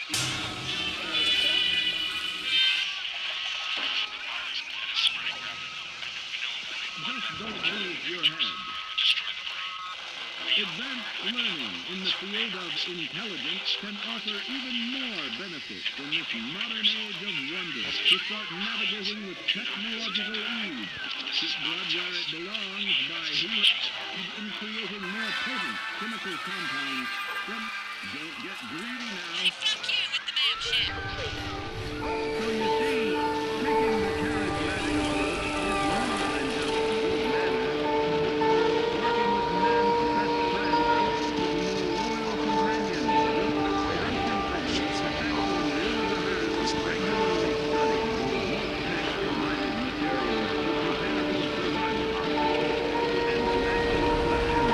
Just don't lose your head. Advanced learning in the field of intelligence can offer even more benefits in this modern age of wonder to start navigating with technological ease. Keep blood where it belongs by healing in creating more potent chemical compounds from... Don't get greedy now. Hey, fuck you with the man shit. So you see, taking the charismatic approach is more than just good manners. Working with man's best friend equals more loyal companions. Constantly, protecting the universe, regularly studying more tech-provided materials to prepare for survival. And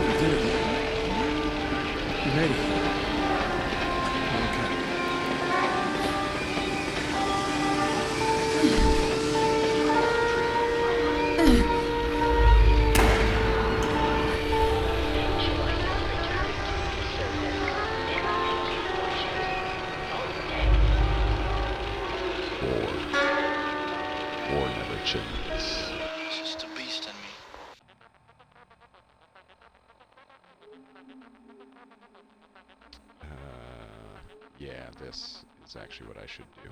active reflection. You ready? Okay. War never changes. It's just a beast in me. Yeah, this is actually what I should do.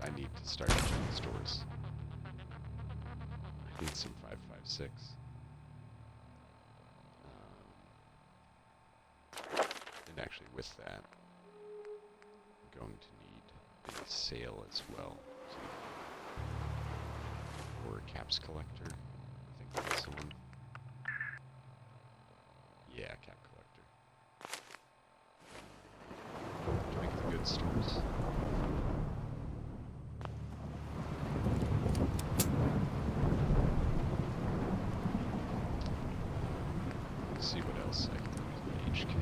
I need to start entering the stores. I need some 5.56. And actually with that, I'm going to need a sale as well. Or a caps collector. I think that's the one. Yeah, cap collector. To make the good stores. Let's see what else I can do with HK.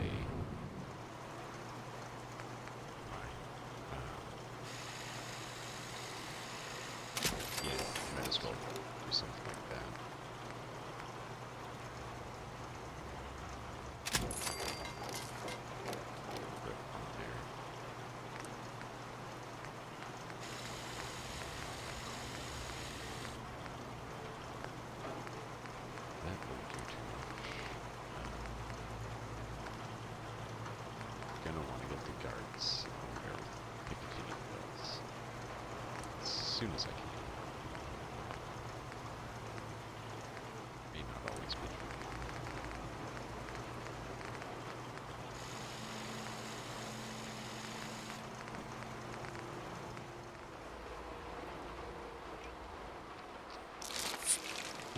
Yeah, might as well do something like that. Put it on there. That won't do too much. Gonna want to get the guards on their Piccadilly bills as soon as I can. May not always be true.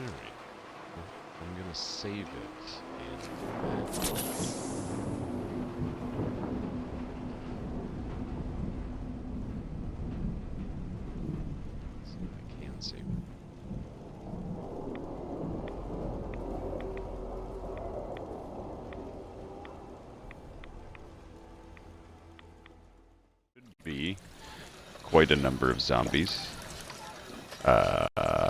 Alright. I'm gonna save it in so I can save it. Should be quite a number of zombies.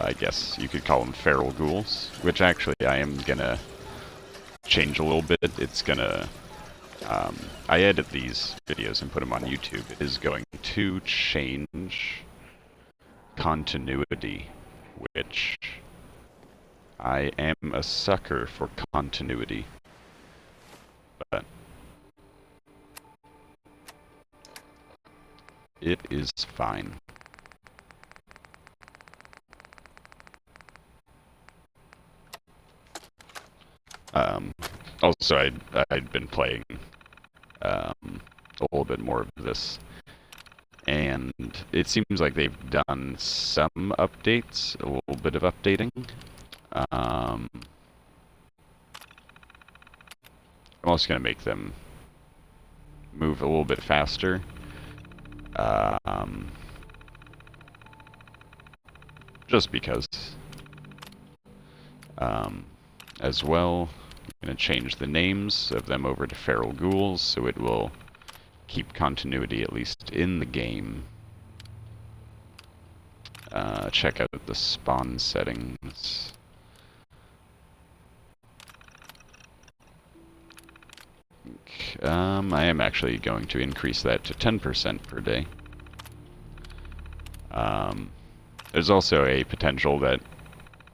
I guess you could call them feral ghouls, which actually I am gonna change a little bit. It's gonna, I edit these videos and put them on YouTube. It is going to change continuity, which I am a sucker for continuity, but it is fine. Also, I'd been playing a little bit more of this, and it seems like they've done some updates, a little bit of updating. I'm also going to make them move a little bit faster. Just because. As well, I'm going to change the names of them over to feral ghouls, so it will keep continuity at least in the game. Check out the spawn settings. I am actually going to increase that to 10% per day. There's also a potential that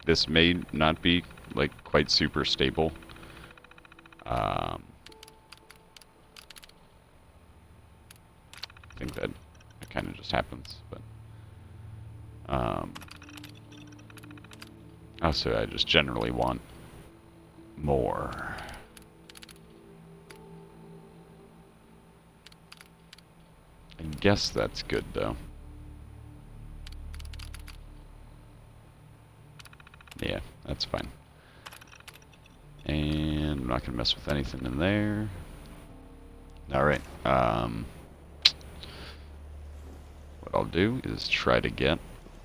this may not be, like, quite super stable. I think that it kind of just happens, but... also, I just generally want more. I guess that's good, though. Yeah, that's fine. And I'm not going to mess with anything in there. Alright, what I'll do is try to get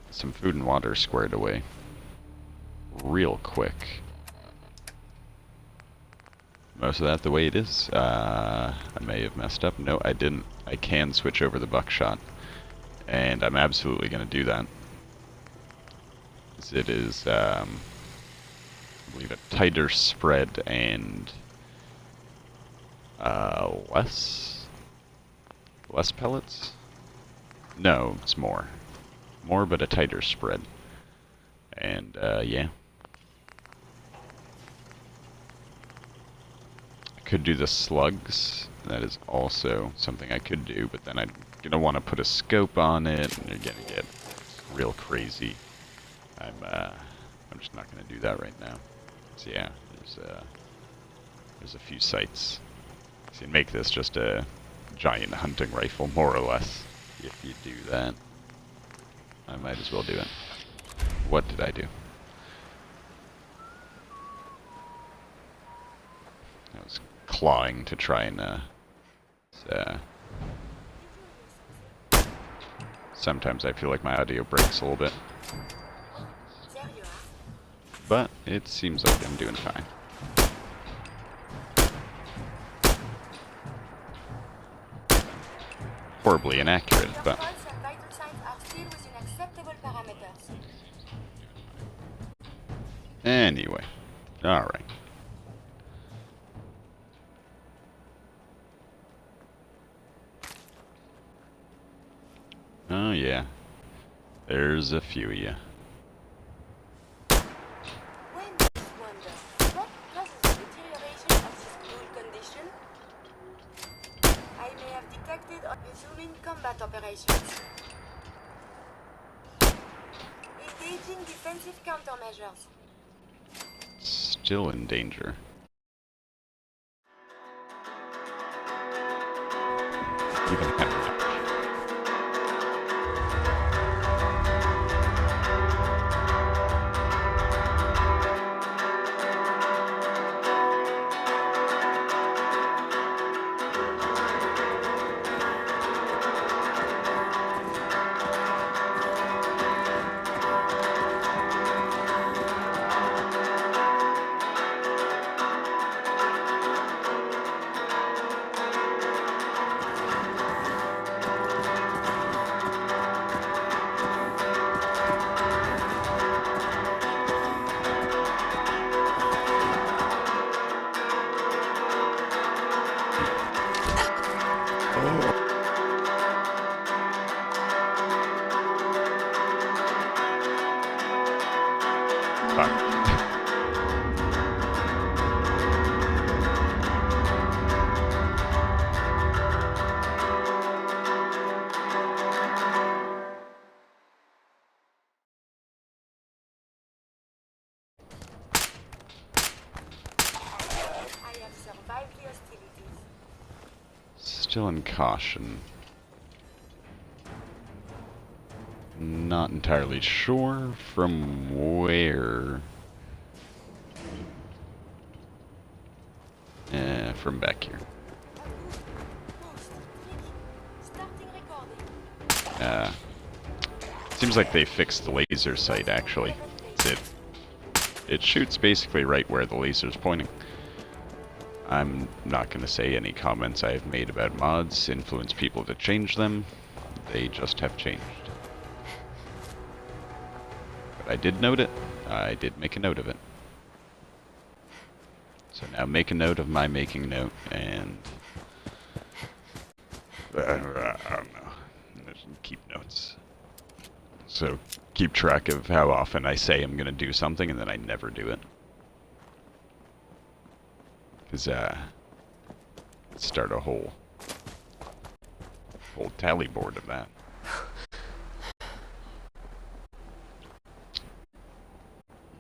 some food and water squared away real quick. Most of that the way it is. I may have messed up. No, I didn't. I can switch over the buckshot. And I'm absolutely going to do that. It is, I believe, a tighter spread and less pellets? No, it's more. More, but a tighter spread. And, yeah. I could do the slugs. That is also something I could do, but then I'm gonna want to put a scope on it, and you're gonna get real crazy. I'm just not gonna do that right now. So yeah, there's a few sites. So you make this just a giant hunting rifle, more or less. If you do that, I might as well do it. What did I do? I was clawing to try and, sometimes I feel like my audio breaks a little bit. But it seems like I'm doing fine. Horribly inaccurate, but... Anyway. Alright. Oh yeah. There's a few of you. Resuming combat operations. Engaging defensive countermeasures. Still in danger. Even kind of still in caution. Not entirely sure from where. From back here. Seems like they fixed the laser sight, actually. It shoots basically right where the laser's pointing. I'm not going to say any comments I've made about mods influence people to change them. They just have changed. But I did note it. I did make a note of it. So now make a note of my making note, and I don't know. Just keep notes. So keep track of how often I say I'm gonna do something and then I never do it. Cause start a whole tally board of that.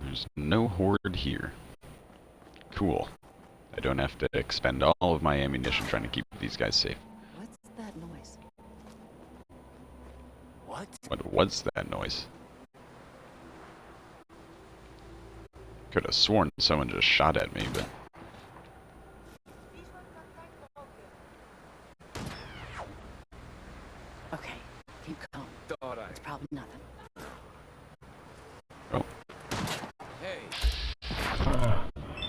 There's no horde here. Cool. I don't have to expend all of my ammunition trying to keep these guys safe. What's that noise? What? What was that noise? Could have sworn someone just shot at me, but... Visual contact broken. Okay, keep calm. It's probably nothing. Oh.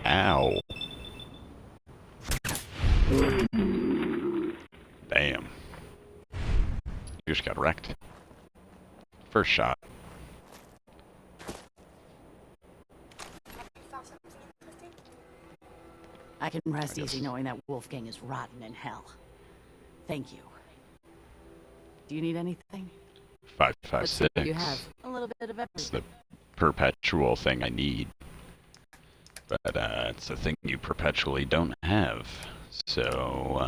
Ow. Damn. You just got wrecked. First shot. Have you found something interesting? I can rest I guess. easy knowing that Wolfgang is rotten in hell. Thank you. Do you need anything? 556. You have a little bit of It's everything. the perpetual thing I need. But it's the thing you perpetually don't have. So,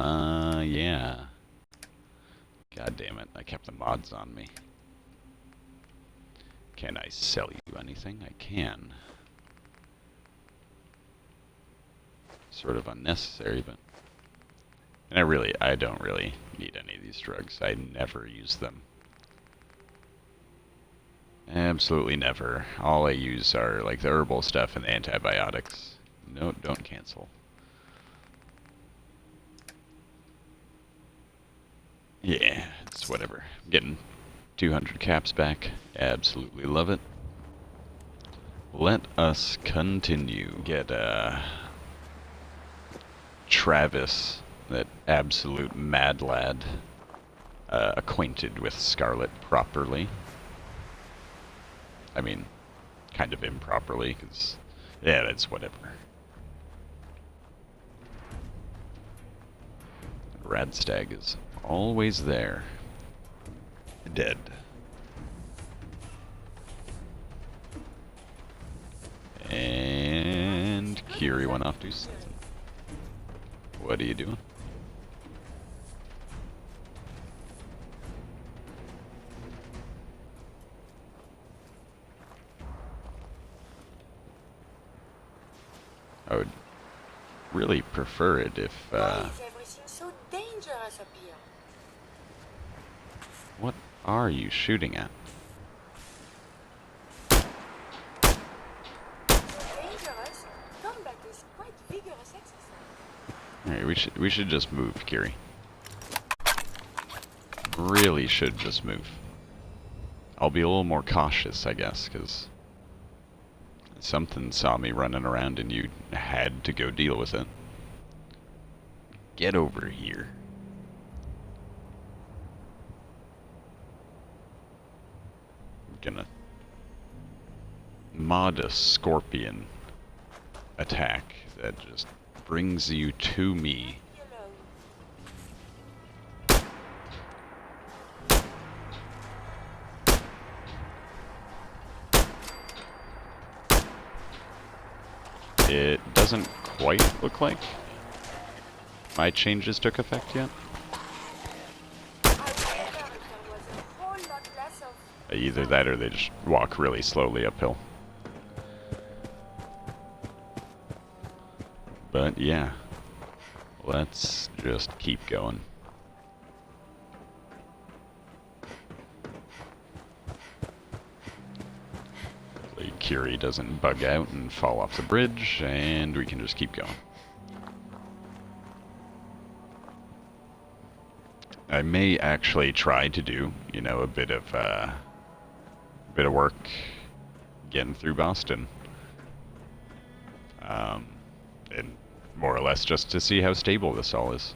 yeah. God damn it, I kept the mods on me. Can I sell you anything? I can. Sort of unnecessary, but... And I don't really need any of these drugs. I never use them. Absolutely never. All I use are like the herbal stuff and the antibiotics. No, don't cancel. Yeah, it's whatever. Getting 200 caps back. Absolutely love it. Let us continue. Get Travis, that absolute mad lad, acquainted with Scarlet properly. I mean, kind of improperly, because, yeah, that's whatever. Radstag is always there. Dead. And Kiri went off to something. What are you doing? I would really prefer it if, Why is everything so dangerous up here? what are you shooting at? So dangerous? Combat is quite vigorous exercise. Alright, we should just move, Kiri. Really should just move. I'll be a little more cautious, I guess, because something saw me running around and you had to go deal with it. Get over here. I'm gonna mod a scorpion attack that just brings you to me. Leave me alone. It doesn't quite look like my changes took effect yet. I wonder if there was a whole lot less of... Either that or they just walk really slowly uphill. But yeah, let's just keep going. Hopefully Kiri doesn't bug out and fall off the bridge, and we can just keep going. I may actually try to do, you know, a bit of work getting through Boston. And more or less just to see how stable this all is.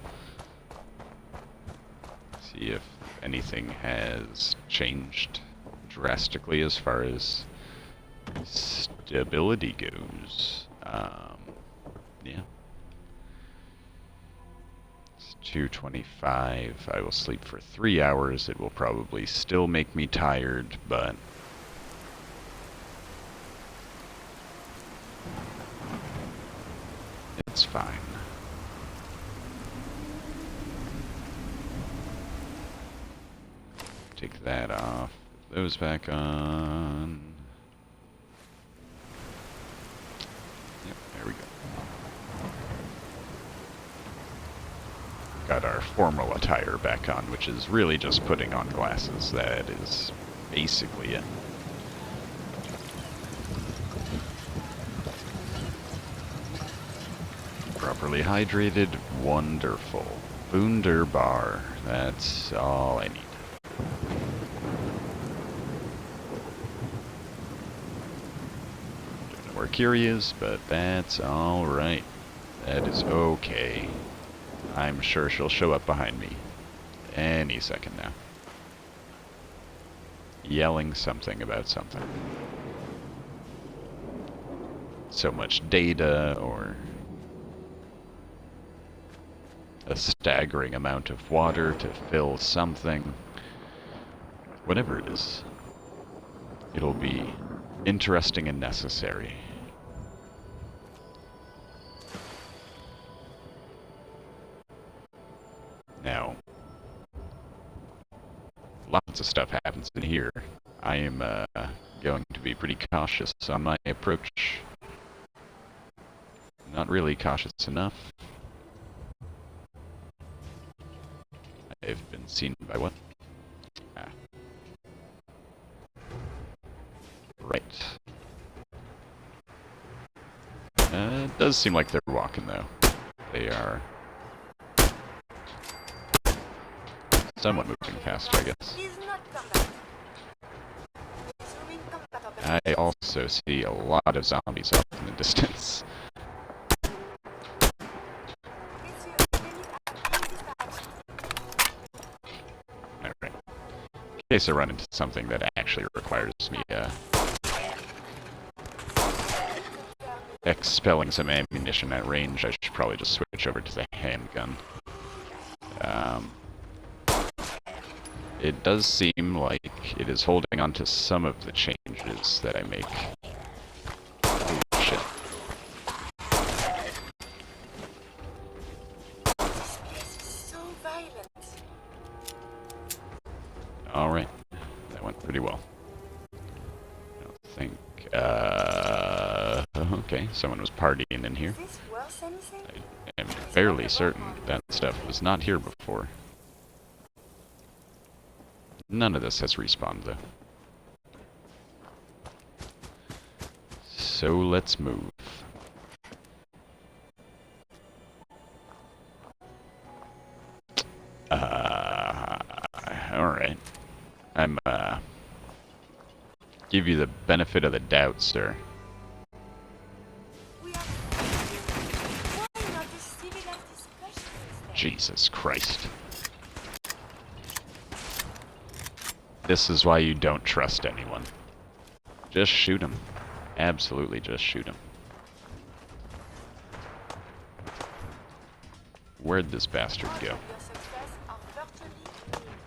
See if anything has changed drastically as far as stability goes. Yeah. Let's 2:25. I will sleep for 3 hours. It will probably still make me tired, but it's fine. Take that off. Put those back on. Yep, there we go. Got our formal attire back on, which is really just putting on glasses. That is basically it. Properly hydrated, wonderful. Wunderbar. That's all I need. Don't know where Kiri is, but that's alright. That is okay. I'm sure she'll show up behind me any second now. Yelling something about something. So much data, or a staggering amount of water to fill something. Whatever it is, it'll be interesting and necessary. Now, lots of stuff happens in here. I am going to be pretty cautious on my approach. Not really cautious enough. I've been seen by what? Ah. Right. It does seem like they're walking, though. They are somewhat moving faster, I guess. Is not combat. Resuming combat I also see a lot of zombies off in the distance. Alright. In case I run into something that actually requires me expelling some ammunition at range, I should probably just switch over to the handgun. It does seem like it is holding on to some of the changes that I make. Oh, shit. This place is so violent. Alright. That went pretty well. I don't think, okay, someone was partying in here. Is this worth anything? I am fairly certain that stuff was not here before. None of this has respawned, though. So let's move. Alright. I'm, give you the benefit of the doubt, sir. We are why not a civilized discussion instead? Jesus Christ. This is why you don't trust anyone. Just shoot him. Absolutely just shoot him. Where'd this bastard go? Your success are virtually immune.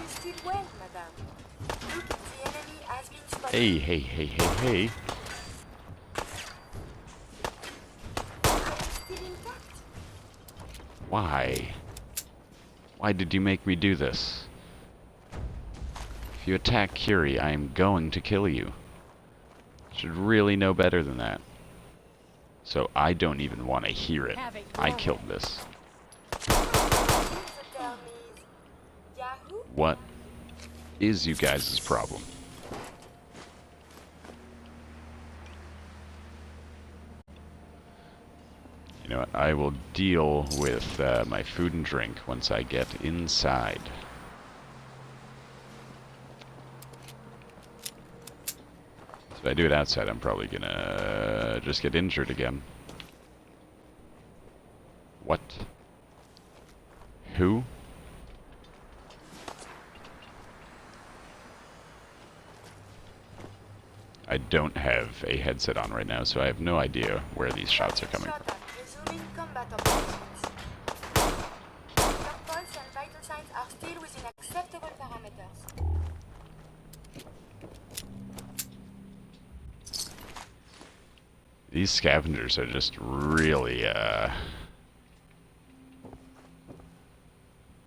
You still well, madame. Look, the enemy has been spotted. Hey, hey, hey, hey, hey. I am still intact. Why? Why did you make me do this? If you attack Curie, I am going to kill you. Should really know better than that. So I don't even want to hear it. I killed this. The term is Yahoo. What is you guys' problem? You know what? I will deal with my food and drink once I get inside. So if I do it outside, I'm probably gonna just get injured again. What? Who? I don't have a headset on right now, so I have no idea where these shots are coming from. Shot at. Resuming combat operations. Your pulse and vital signs are still within acceptable parameters. These scavengers are just really,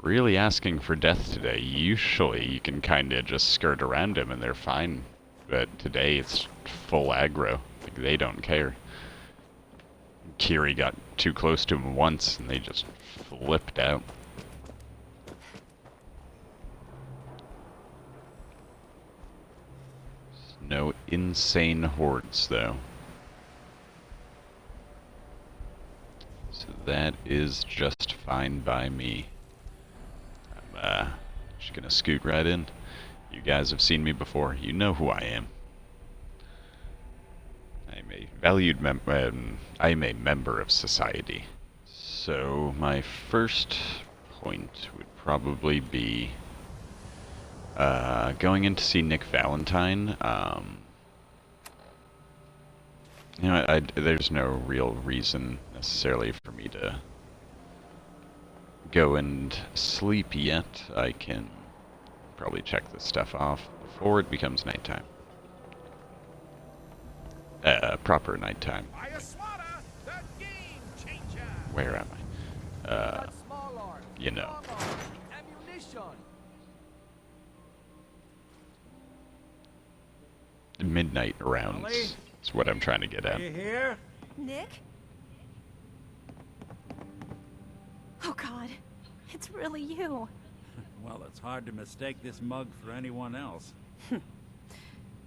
really asking for death today. Usually you can kind of just skirt around them and they're fine. But today it's full aggro. Like, they don't care. Kiri got too close to him once and they just flipped out. No insane hordes, though. So that is just fine by me. I'm just gonna scoot right in. You guys have seen me before. You know who I am. I'm a valued I am a member of society. So my first point would probably be going in to see Nick Valentine. You know, there's no real reason necessarily for me to go and sleep yet. I can probably check this stuff off before it becomes nighttime. Proper nighttime. Where am I? You know. Midnight rounds is what I'm trying to get at. You here? Nick? Oh God, it's really you. Well, it's hard to mistake this mug for anyone else.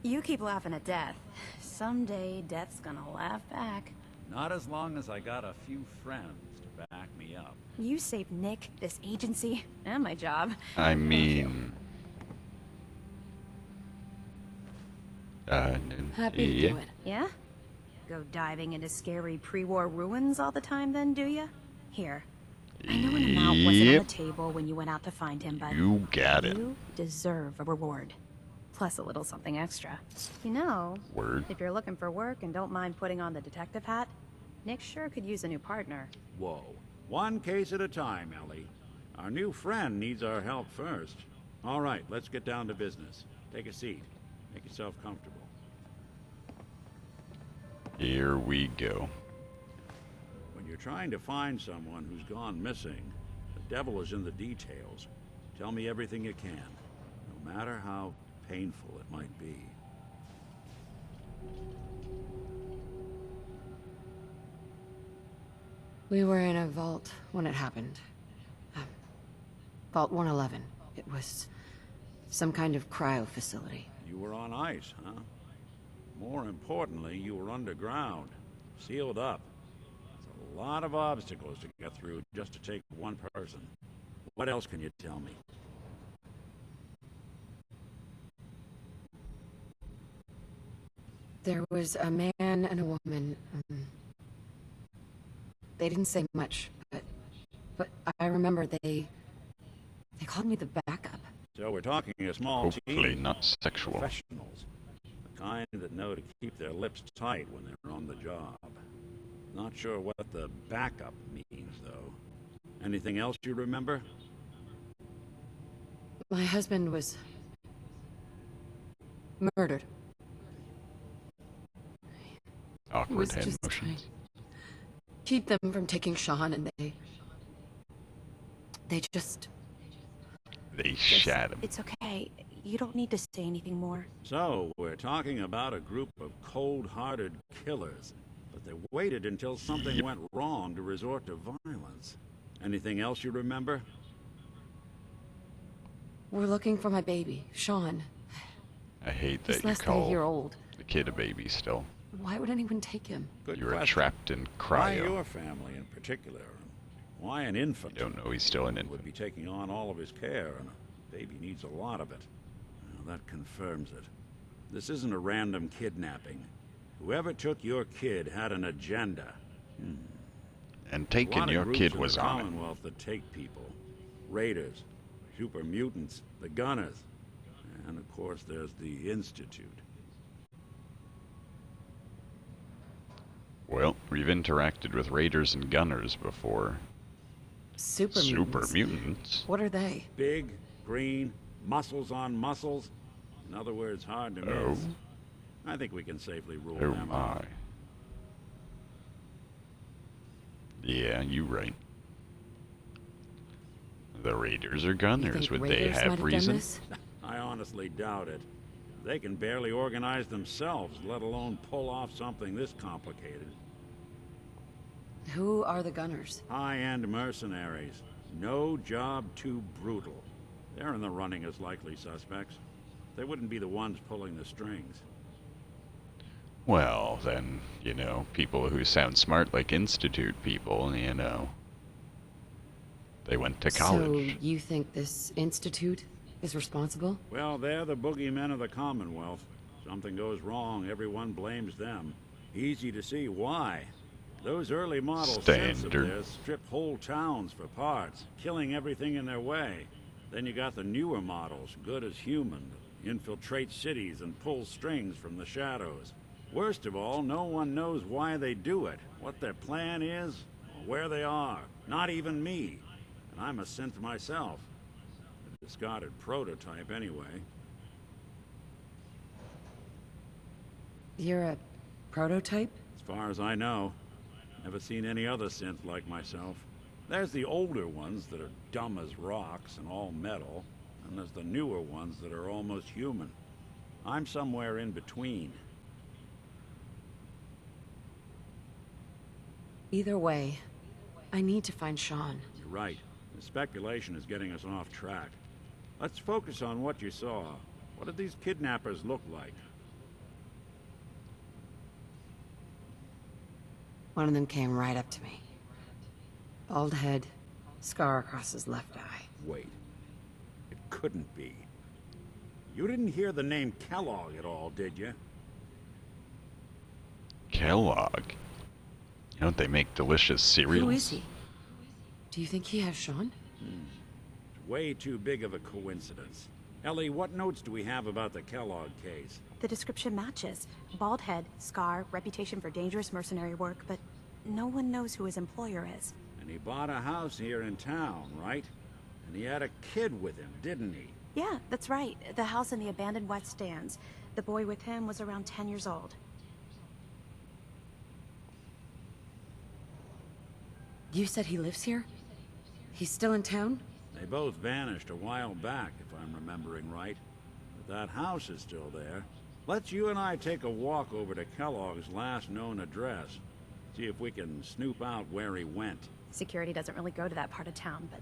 You keep laughing at death. Someday, death's gonna laugh back. Not as long as I got a few friends to back me up. You saved Nick, this agency, and my job. I mean... Happy to yeah. do it. Yeah? Go diving into scary pre-war ruins all the time then, do ya? Here. I know an amount wasn't on the table when you went out to find him, but... You got it. You deserve a reward. Plus a little something extra. You know, Word. if you're looking for work and don't mind putting on the detective hat, Nick sure could use a new partner. Whoa. One case at a time, Ellie. Our new friend needs our help first. All right, let's get down to business. Take a seat. Make yourself comfortable. Here we go. When you're trying to find someone who's gone missing, the devil is in the details. Tell me everything you can, no matter how painful it might be. We were in a vault when it happened. Vault 111. It was some kind of cryo facility. You were on ice, huh? More importantly, you were underground, sealed up. It's a lot of obstacles to get through just to take one person. What else can you tell me? There was a man and a woman. They didn't say much, but I remember they called me the backup. So we're talking a small Hopefully team. not sexual. Professionals. The kind that know to keep their lips tight when they're on the job. Not sure what the backup means, though. Anything else you remember? My husband was murdered. He Awkward was hand just trying motions. to keep them from taking Sean, and they just... They shat him. It's okay. You don't need to say anything more. So, we're talking about a group of cold-hearted killers. But they waited until something Yep. went wrong to resort to violence. Anything else you remember? We're looking for my baby, Sean. I hate He's that you less than a year call old. the kid a baby still. Why would anyone take him? Good You were question. trapped in Why cryo. your family in particular? Why an infant? You don't know he's still an Would infant. be taking on all of his care, and a baby needs a lot of it. Well, that confirms it. This isn't a random kidnapping. Whoever took your kid had an agenda. And A lot taking of your groups kid in was the on it. Commonwealth that take people. Raiders, super mutants, the Gunners, and of course there's the Institute. Well, we've interacted with raiders and gunners before. Super Super mutants. mutants? What are they? Big, green, muscles on muscles. In other words, hard to Oh. miss. I think we can safely rule Oh them my. out. Yeah, you right. The raiders or You gunners, think would raiders they might have done reason? this? I honestly doubt it. They can barely organize themselves, let alone pull off something this complicated. Who are the gunners? High-end mercenaries. No job too brutal. They're in the running as likely suspects. They wouldn't be the ones pulling the strings. Well, then, people who sound smart like Institute people, they went to college. So you think this institute is responsible? Well, they're the boogeymen of the Commonwealth. Something goes wrong, everyone blames them. Easy to see why. Those early model synths of Standard. theirs stripped whole towns for parts, killing everything in their way. Then you got the newer models, good as human, infiltrate cities and pull strings from the shadows. Worst of all, no one knows why they do it, what their plan is, or where they are. Not even me. And I'm a synth myself. A discarded prototype, anyway. You're a prototype? As far as I know. Never seen any other synth like myself. There's the older ones that are dumb as rocks and all metal, and there's the newer ones that are almost human. I'm somewhere in between. Either way, I need to find Sean. You're right. The speculation is getting us off track. Let's focus on what you saw. What did these kidnappers look like? One of them came right up to me. Bald head, scar across his left eye. Wait. It couldn't be. You didn't hear the name Kellogg at all, did you? Kellogg? Don't they make delicious cereals? Who is he? Do you think he has Sean? It's way too big of a coincidence. Ellie, what notes do we have about the Kellogg case? The description matches. Bald head, scar, reputation for dangerous mercenary work, but no one knows who his employer is. And he bought a house here in town, right? And he had a kid with him, didn't he? Yeah, that's right. The house in the abandoned West Stands. The boy with him was around 10 years old. You said he lives here? He's still in town? They both vanished a while back, if I'm remembering right. But that house is still there. Let's you and I take a walk over to Kellogg's last known address. See if we can snoop out where he went. Security doesn't really go to that part of town, but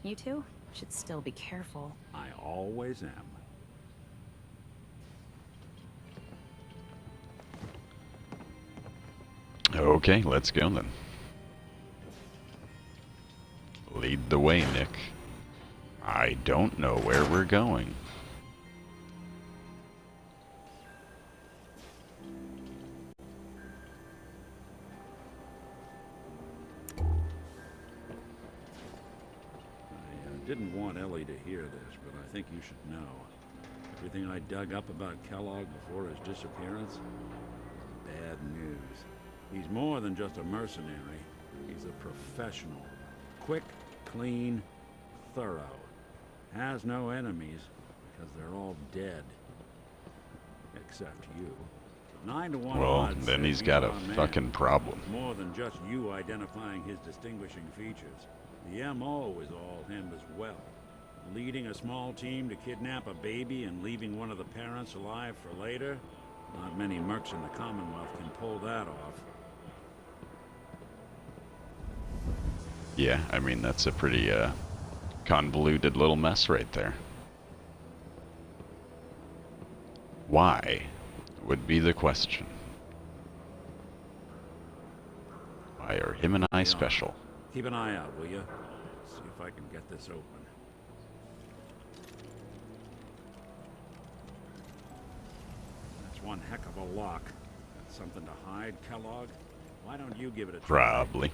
you two should still be careful. I always am. Okay, let's go then. Lead the way, Nick. I don't know where we're going. I didn't want Ellie to hear this, but I think you should know. Everything I dug up about Kellogg before his disappearance, bad news. He's more than just a mercenary. He's a professional. Quick, clean, thorough. Has no enemies, because they're all dead. Except you. 9 to 1 Well, odds then say he's got a our man. fucking problem. More than just you identifying his distinguishing features. The MO is all him as well. Leading a small team to kidnap a baby and leaving one of the parents alive for later? Not many mercs in the Commonwealth can pull that off. Yeah, I mean, that's a pretty convoluted little mess right there. Why would be the question. Why are him and I special? Keep an eye out, will you? See if I can get this open. That's one heck of a lock. Got something to hide, Kellogg? Why don't you give it a try? Probably.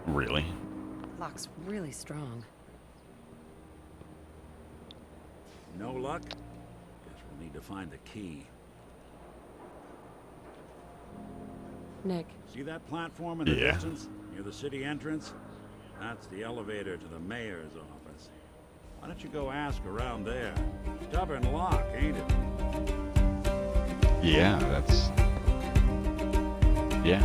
Really? Lock's really strong. No luck? Guess we'll need to find the key. Nick. See that platform in the Yeah. distance, near the city entrance? That's the elevator to the mayor's office. Why don't you go ask around there? Stubborn lock, ain't it? Yeah, that's... Yeah.